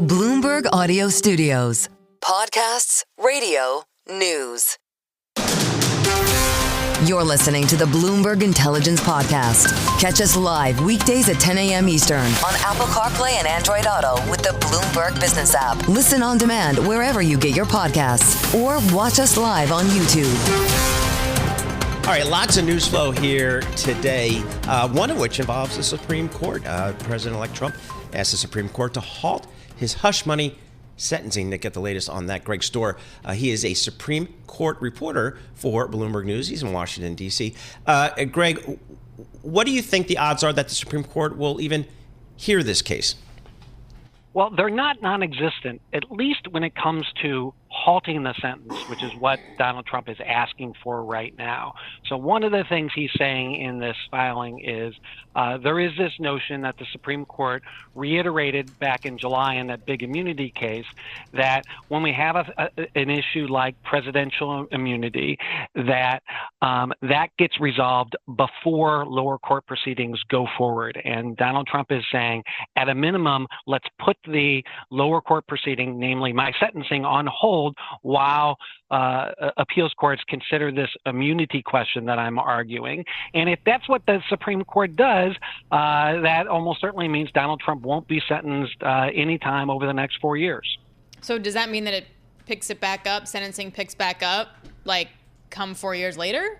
Bloomberg Audio Studios. Podcasts, radio, news. You're listening to the Bloomberg Intelligence Podcast. Catch us live weekdays at 10 a.m. Eastern on Apple CarPlay and Android Auto with the Bloomberg Business app. Listen on demand wherever you get your podcasts or watch us live on YouTube. All right, lots of news flow here today, one of which involves the Supreme Court. President-elect Trump asked the Supreme Court to halt his hush money sentencing. To get the latest on that, Greg Stohr. He is a Supreme Court reporter for Bloomberg News. He's in Washington, D.C. Greg, what do you think the odds are that the Supreme Court will even hear this case? Well, they're not non-existent, at least when it comes to halting the sentence, which is what Donald Trump is asking for right now. So one of the things he's saying in this filing is there is this notion that the Supreme Court reiterated back in July in that big immunity case that when we have an issue like presidential immunity, that that gets resolved before lower court proceedings go forward. And Donald Trump is saying, at a minimum, let's put the lower court proceeding, namely my sentencing, on hold while appeals courts consider this immunity question that I'm arguing. And if that's what the Supreme Court does, that almost certainly means Donald Trump won't be sentenced anytime over the next 4 years. So does that mean that it picks it back up, sentencing picks back up, like come 4 years later?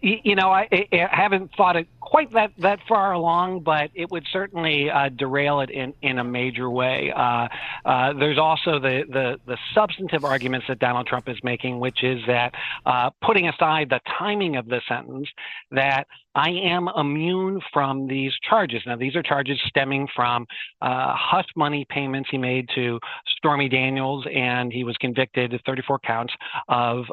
You know, I haven't thought it quite that far along, but it would certainly derail it in a major way. There's also the substantive arguments that Donald Trump is making, which is that putting aside the timing of the sentence, that I am immune from these charges. Now, these are charges stemming from hush money payments he made to Stormy Daniels, and he was convicted of 34 counts of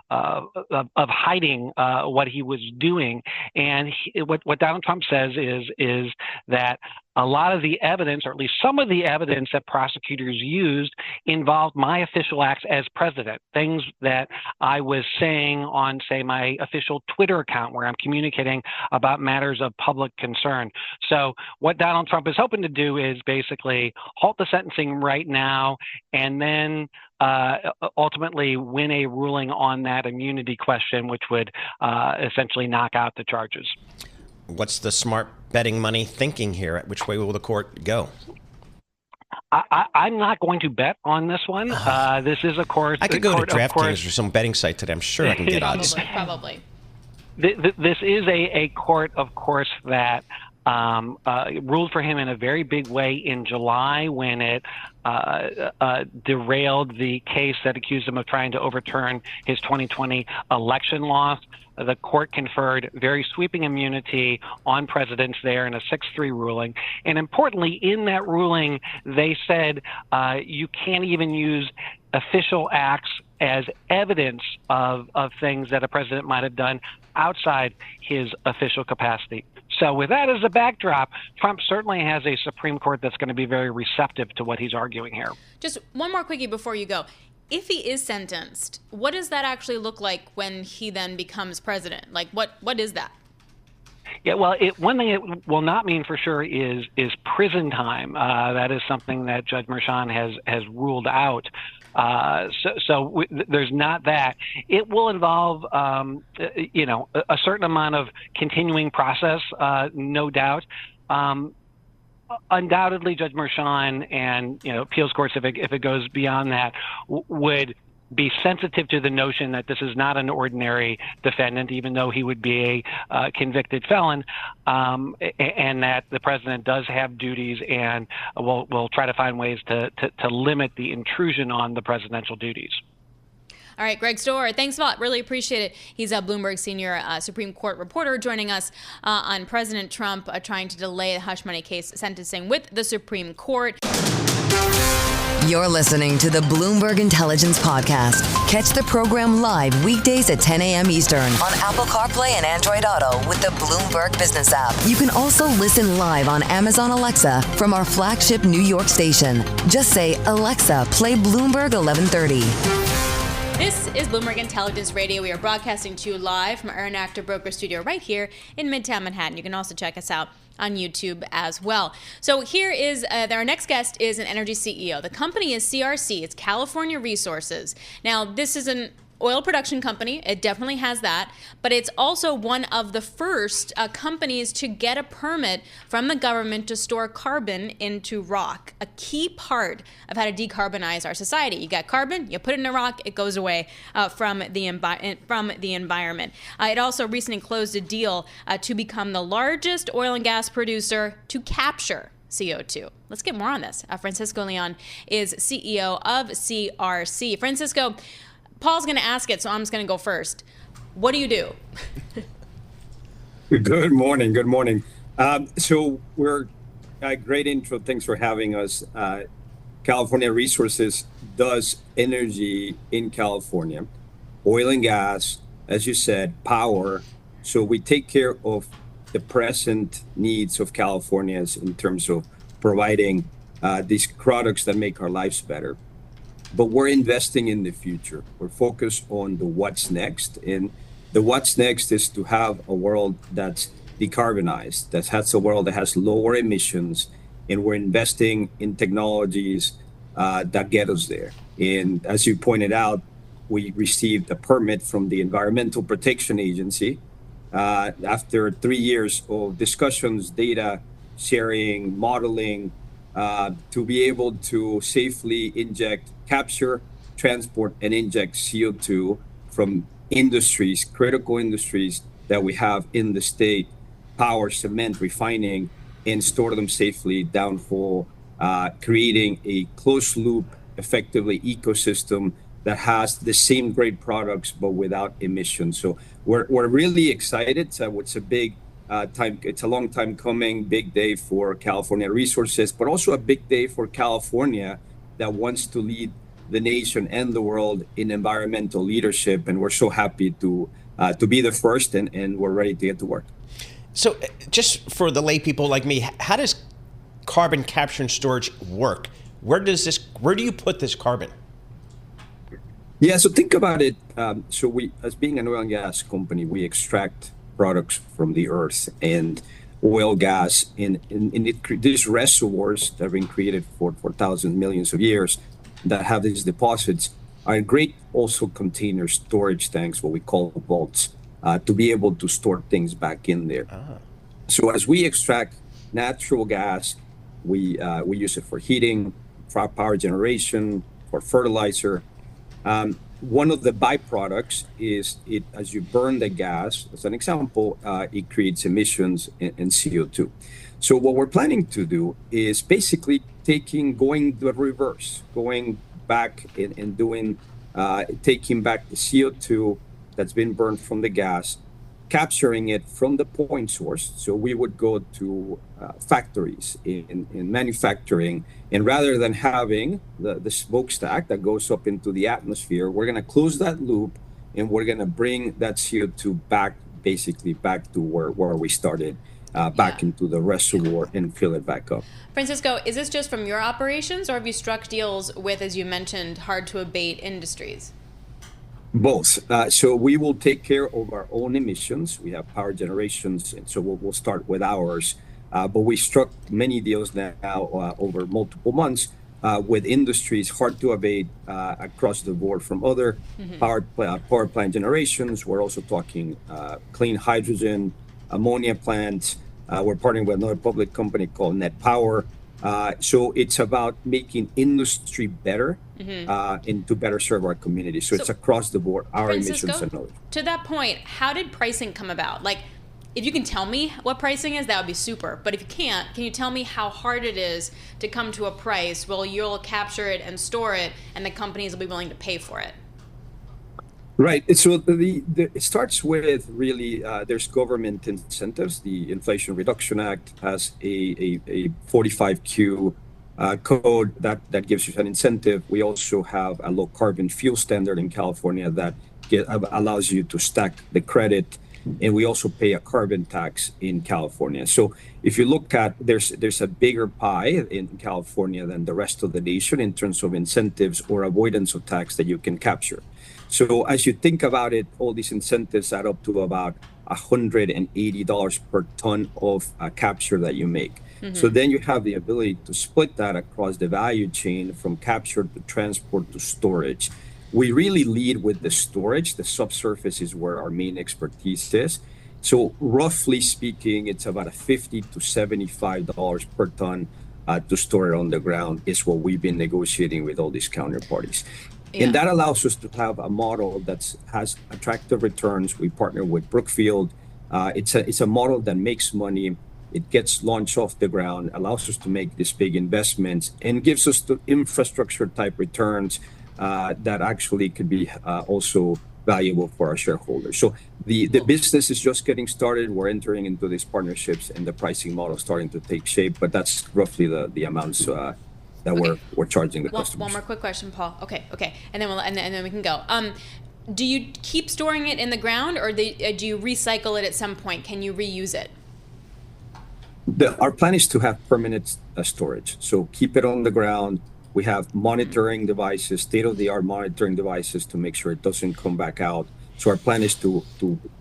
hiding what he was doing. And what Donald Trump says is that a lot of the evidence, or at least some of the evidence that prosecutors used, involved my official acts as president, things that I was saying on, say, my official Twitter account, where I'm communicating about matters of public concern. So what Donald Trump is hoping to do is basically halt the sentencing right now and then ultimately win a ruling on that immunity question, which would essentially knock out the charges. What's the smart betting money thinking here? Which way will the court go? I'm not going to bet on this one. This is, of course, I could go to DraftKings or some betting site today. I'm sure I can get odds. Probably. This is a court, of course, that ruled for him in a very big way in July when it derailed the case that accused him of trying to overturn his 2020 election loss. The court conferred very sweeping immunity on presidents there in a 6-3 ruling. And importantly, in that ruling, they said you can't even use official acts as evidence of things that a president might have done outside his official capacity. So with that as a backdrop, Trump certainly has a Supreme Court that's going to be very receptive to what he's arguing here. Just one more quickie before you go. If he is sentenced, what does that actually look like when he then becomes president? Like, what is that? Yeah, well, one thing it will not mean for sure is prison time. That is something that Judge Merchan has ruled out. So there's not that. It will involve, a certain amount of continuing process, no doubt. Undoubtedly, Judge Merchan and appeals courts, if it goes beyond that, would be sensitive to the notion that this is not an ordinary defendant, even though he would be a convicted felon, and that the president does have duties, and will try to find ways to limit the intrusion on the presidential duties. All right, Greg Stohr, thanks a lot. Really appreciate it. He's a Bloomberg senior Supreme Court reporter joining us on President Trump trying to delay the hush money case sentencing with the Supreme Court. You're listening to the Bloomberg Intelligence Podcast. Catch the program live weekdays at 10 a.m. Eastern on Apple CarPlay and Android Auto with the Bloomberg Business app. You can also listen live on Amazon Alexa from our flagship New York station. Just say, Alexa, play Bloomberg 1130. This is Bloomberg Intelligence Radio. We are broadcasting to you live from our Actor Broker studio right here in Midtown Manhattan. You can also check us out on YouTube as well. So here is, our next guest is an energy CEO. The company is CRC, it's California Resources. Now, this is an oil production company. It definitely has that, but it's also one of the first companies to get a permit from the government to store carbon into rock, a key part of how to decarbonize our society. You got carbon, you put it in a rock, it goes away from the environment. It also recently closed a deal to become the largest oil and gas producer to capture CO2. Let's get more on this. Francisco Leon is CEO of CRC. Francisco, Paul's going to ask it, so I'm just going to go first. What do you do? Good morning. Good morning. So we're great intro. Thanks for having us. California Resources does energy in California, oil and gas, as you said, power. So we take care of the present needs of Californians in terms of providing these products that make our lives better. But we're investing in the future. We're focused on the what's next. And the what's next is to have a world that's decarbonized, that has a world that has lower emissions. And we're investing in technologies that get us there. And as you pointed out, we received a permit from the Environmental Protection Agency after 3 years of discussions, data sharing, modeling, to be able to safely capture, transport, and inject CO2 from industries, critical industries that we have in the state, power, cement, refining, and store them safely downhole, creating a closed loop, effectively ecosystem that has the same great products but without emissions. So we're really excited. So it's a big time. It's a long time coming. Big day for California Resources, but also a big day for California that wants to lead the nation and the world in environmental leadership. And we're so happy to be the first, and we're ready to get to work. So just for the lay people like me, how does carbon capture and storage work? Where do you put this carbon? Yeah, so think about it. So we, as being an oil and gas company, we extract products from the earth and oil, gas, in these reservoirs that have been created for thousands, millions of years that have these deposits are great also container storage tanks, what we call vaults, to be able to store things back in there. So as we extract natural gas, we use it for heating, for power generation, for fertilizer. One of the byproducts is as you burn the gas, as an example, it creates emissions and CO2. So what we're planning to do is basically going the reverse, going back and taking back the CO2 that's been burned from the gas, capturing it from the point source. So we would go to factories in manufacturing, and rather than having the smokestack that goes up into the atmosphere, we're going to close that loop, and we're going to bring that CO2 back to where we started, back into the reservoir and fill it back up. Francisco, is this just from your operations, or have you struck deals with, as you mentioned, hard to abate industries? Both. So we will take care of our own emissions. We have power generations, and so we'll start with ours. But we struck many deals now over multiple months with industries hard to abate across the board from other power plant generations. We're also talking clean hydrogen, ammonia plants. We're partnering with another public company called Net Power. So it's about making industry better and to better serve our community. So it's across the board, our Francisco, emissions and others. To that point, how did pricing come about? Like, if you can tell me what pricing is, that would be super. But if you can't, can you tell me how hard it is to come to a price where you'll capture it and store it, and the companies will be willing to pay for it? Right. So it starts with really there's government incentives. The Inflation Reduction Act has a 45Q code that gives you an incentive. We also have a low carbon fuel standard in California that allows you to stack the credit. And we also pay a carbon tax in California. So if you look at, there's a bigger pie in California than the rest of the nation in terms of incentives or avoidance of tax that you can capture. So as you think about it, all these incentives add up to about $180 per ton of capture that you make. So then you have the ability to split that across the value chain from capture to transport to storage. We really lead with the storage. The subsurface is where our main expertise is. So roughly speaking, it's about a $50 to $75 per ton to store it on the ground is what we've been negotiating with all these counterparties. Yeah. And that allows us to have a model that has attractive returns. We partner with Brookfield. It's a model that makes money. It gets launched off the ground, allows us to make these big investments, and gives us the infrastructure type returns that actually could be also valuable for our shareholders. So the business is just getting started. We're entering into these partnerships, and the pricing model is starting to take shape. But that's roughly the amounts that we're charging the customers. One more quick question, Paul. Okay, and then we can go. Do you keep storing it in the ground, or do you recycle it at some point? Can you reuse it? Our plan is to have permanent storage. So keep it on the ground. We have monitoring devices, state-of-the-art monitoring devices to make sure it doesn't come back out. So our plan is to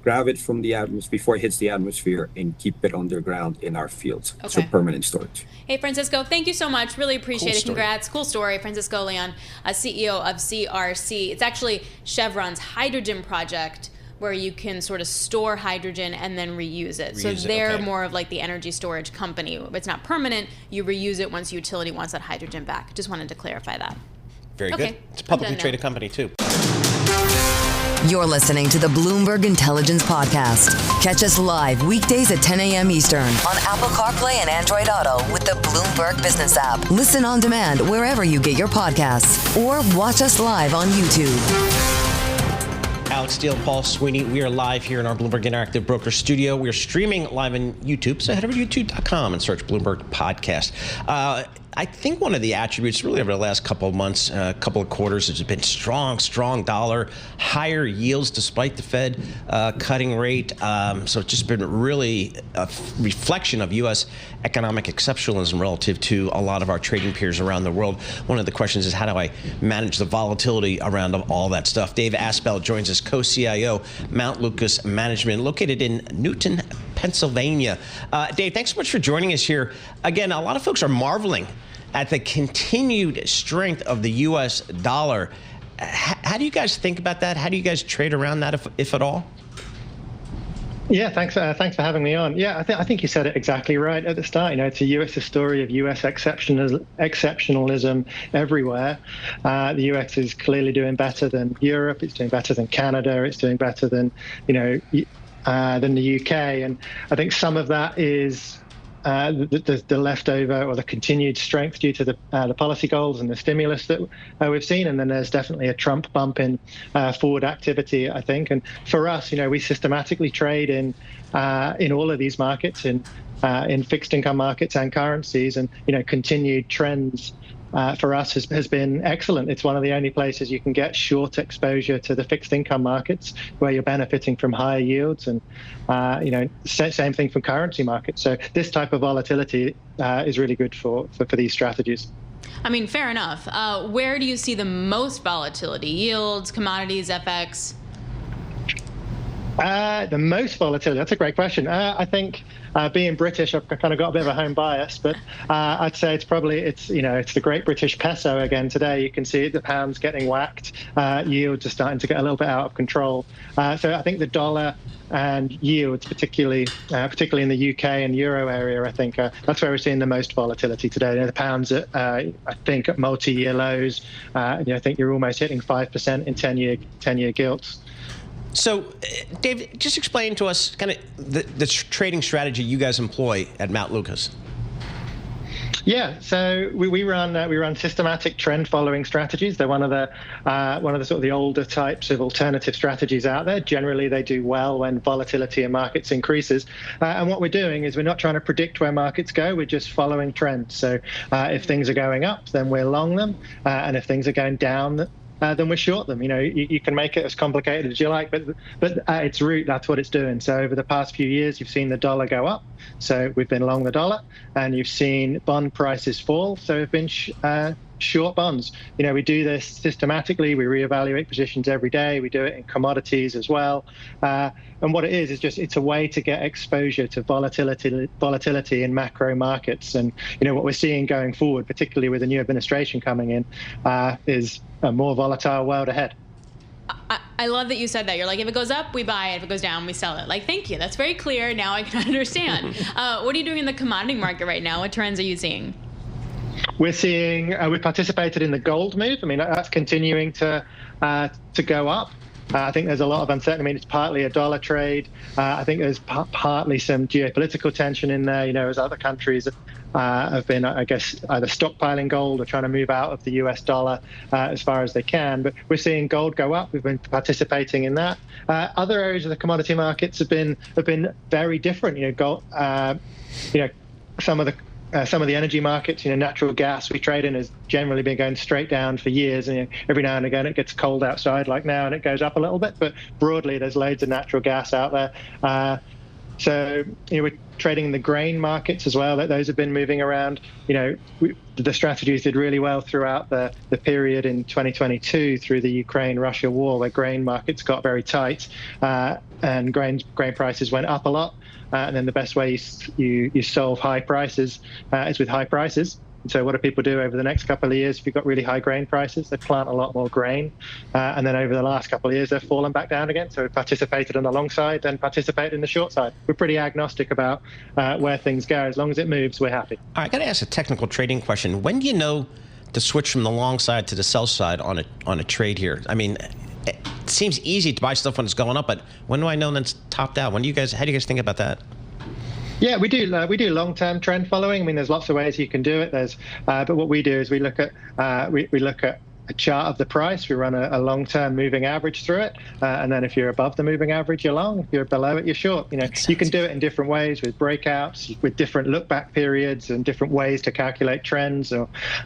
grab it from the atmosphere before it hits the atmosphere and keep it underground in our fields. Okay. So permanent storage. Hey, Francisco, thank you so much. Really appreciate it. Congrats. Cool story. Francisco Leon, CEO of CRC. It's actually Chevron's hydrogen project, where you can sort of store hydrogen and then reuse it. So they're more of like the energy storage company. It's not permanent. You reuse it once the utility wants that hydrogen back. Just wanted to clarify that. Very good. It's a publicly traded company, too. You're listening to the Bloomberg Intelligence Podcast. Catch us live weekdays at 10 a.m. Eastern on Apple CarPlay and Android Auto with the Bloomberg Business app. Listen on demand wherever you get your podcasts or watch us live on YouTube. Alix Steele, Paul Sweeney. We are live here in our Bloomberg Interactive Broker studio. We are streaming live on YouTube, so head over to youtube.com and search Bloomberg Podcast. I think one of the attributes really over the last couple of months, couple of quarters, has been strong dollar, higher yields despite the Fed cutting rate. So it's just been really a reflection of U.S. economic exceptionalism relative to a lot of our trading peers around the world. One of the questions is, how do I manage the volatility around all that stuff? Dave Aspell joins us, Co-CIO, Mount Lucas Management, located in Newton, Pennsylvania. Dave, thanks so much for joining us here. Again, a lot of folks are marveling at the continued strength of the U.S. dollar. How do you guys think about that? How do you guys trade around that, if at all? Yeah, thanks for having me on. Yeah, I think you said it exactly right at the start. It's a story of U.S. exceptionalism everywhere. The U.S. is clearly doing better than Europe. It's doing better than Canada. It's doing better than the U.K. And I think some of that is the leftover or the continued strength due to the policy goals and the stimulus that we've seen. And then there's definitely a Trump bump in forward activity, I think. And for us, we systematically trade in all of these markets, in fixed income markets and currencies, and continued trends. For us has been excellent. It's one of the only places you can get short exposure to the fixed income markets where you're benefiting from higher yields, and same thing for currency markets. So this type of volatility is really good for these strategies. I mean, fair enough. Where do you see the most volatility? Yields, commodities, FX? The most volatility, that's a great question. I think being British, I've kind of got a bit of a home bias, but I'd say it's the great British peso again today. You can see the pound's getting whacked. Yields are starting to get a little bit out of control. So I think the dollar and yields, particularly in the UK and Euro area, I think that's where we're seeing the most volatility today. The pound's at, I think, at multi-year lows. I think you're almost hitting 5% in 10-year gilts. So, Dave, just explain to us kind of the trading strategy you guys employ at Mount Lucas. Yeah, so we run systematic trend following strategies. They're one of the sort of the older types of alternative strategies out there. Generally, they do well when volatility in markets increases. And what we're doing is we're not trying to predict where markets go. We're just following trends. So if things are going up, then we're long them, and if things are going down, then we short them. You can make it as complicated as you like, but at its root, that's what it's doing. So over the past few years, you've seen the dollar go up, so we've been long the dollar, and you've seen bond prices fall, so we've been short bonds. We do this systematically. We reevaluate positions every day. We do it in commodities as well. And what it is just it's a way to get exposure to volatility in macro markets. And what we're seeing going forward, particularly with the new administration coming in, is a more volatile world ahead. I love that you said that. You're like, if it goes up, we buy it. If it goes down, we sell it. Like, thank you. That's very clear. Now I can understand. What are you doing in the commodity market right now? What trends are you seeing? We're seeing, we participated in the gold move. I mean, that's continuing to go up. I think there's a lot of uncertainty. I mean, it's partly a dollar trade. I think there's partly some geopolitical tension in there, as other countries have been, I guess, either stockpiling gold or trying to move out of the US dollar as far as they can. But we're seeing gold go up. We've been participating in that. Other areas of the commodity markets have been very different. Gold, some of the energy markets, natural gas we trade in has generally been going straight down for years. And every now and again it gets cold outside, like now, and it goes up a little bit. But broadly, there's loads of natural gas out there. So we're trading in the grain markets as well. Those have been moving around. The strategies did really well throughout the period in 2022 through the Ukraine-Russia war, where grain markets got very tight and grain prices went up a lot. And then the best way you solve high prices is with high prices. And so what do people do over the next couple of years? If you've got really high grain prices, they plant a lot more grain. And then over the last couple of years, they've fallen back down again. So we participated on the long side, then participated in the short side. We're pretty agnostic about where things go. As long as it moves, we're happy. All right, I got to ask a technical trading question. When do you know to switch from the long side to the sell side on a trade here? I mean, it seems easy to buy stuff when it's going up, but when do I know when it's topped out? How do you guys think about that? Yeah, we do long-term trend following. I mean, there's lots of ways you can do it. But what we do is we look at a chart of the price. We run a long-term moving average through it, and then if you're above the moving average, you're long. If you're below it, you're short. You can do it in different ways with breakouts, with different look-back periods, and different ways to calculate trends.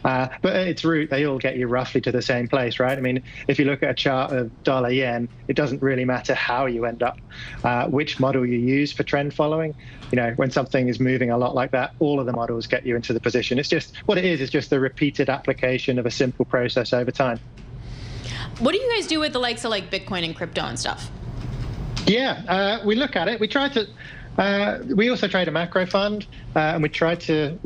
But at its root, they all get you roughly to the same place, right? I mean, if you look at a chart of dollar-yen, it doesn't really matter how you end up, which model you use for trend following. When something is moving a lot like that, all of the models get you into the position. It's just what it is just the repeated application of a simple process over time. What do you guys do with the likes of like Bitcoin and crypto and stuff? Yeah, we look at it. We also trade a macro fund, and we try to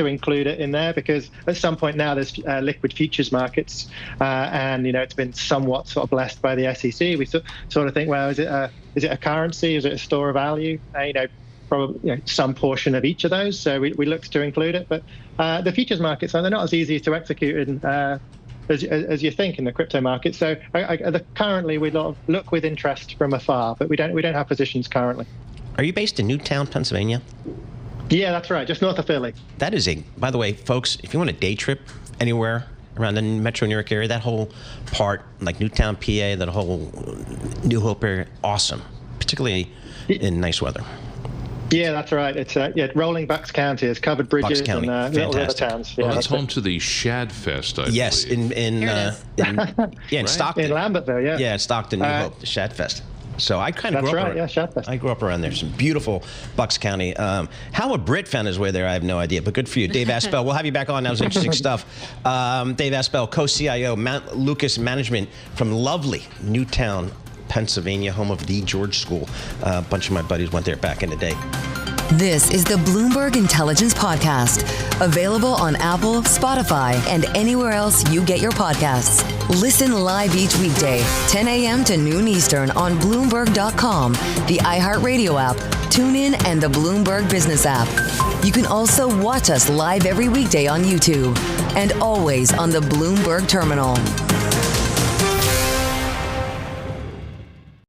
include it in there because at some point now there's liquid futures markets, and it's been somewhat sort of blessed by the SEC. We sort of think, well, is it a currency? Is it a store of value? Probably some portion of each of those. So we looked to include it, but the futures markets, they're not as easy to execute as you think in the crypto market. So currently we look with interest from afar, but we don't have positions currently. Are you based in Newtown, Pennsylvania? Yeah, that's right, just north of Philly. That is by the way, folks, if you want a day trip anywhere around the Metro New York area, that whole part, like Newtown, PA, that whole New Hope area, awesome, particularly in nice weather. Yeah, that's right. It's rolling Bucks County. It's covered bridges and little river towns. Yeah, well, it's home to the Shad Fest, I believe. Yes, in Stockton. In Lambertville, yeah. Yeah, in Stockton, New Hope, the Shad Fest. So I kind of grew up around. Shad Fest. I grew up around there. Some beautiful Bucks County. How a Brit found his way there, I have no idea. But good for you, Dave Aspell. We'll have you back on. That was interesting stuff. Dave Aspell, Co-CIO, Mount Lucas Management from lovely Newtown, Pennsylvania, home of the George School. A bunch of my buddies went there back in the day. This is the Bloomberg Intelligence Podcast, available on Apple, Spotify, and anywhere else you get your podcasts. Listen live each weekday, 10 a.m. to noon Eastern on Bloomberg.com, the iHeartRadio app, TuneIn, and the Bloomberg Business app. You can also watch us live every weekday on YouTube and always on the Bloomberg Terminal.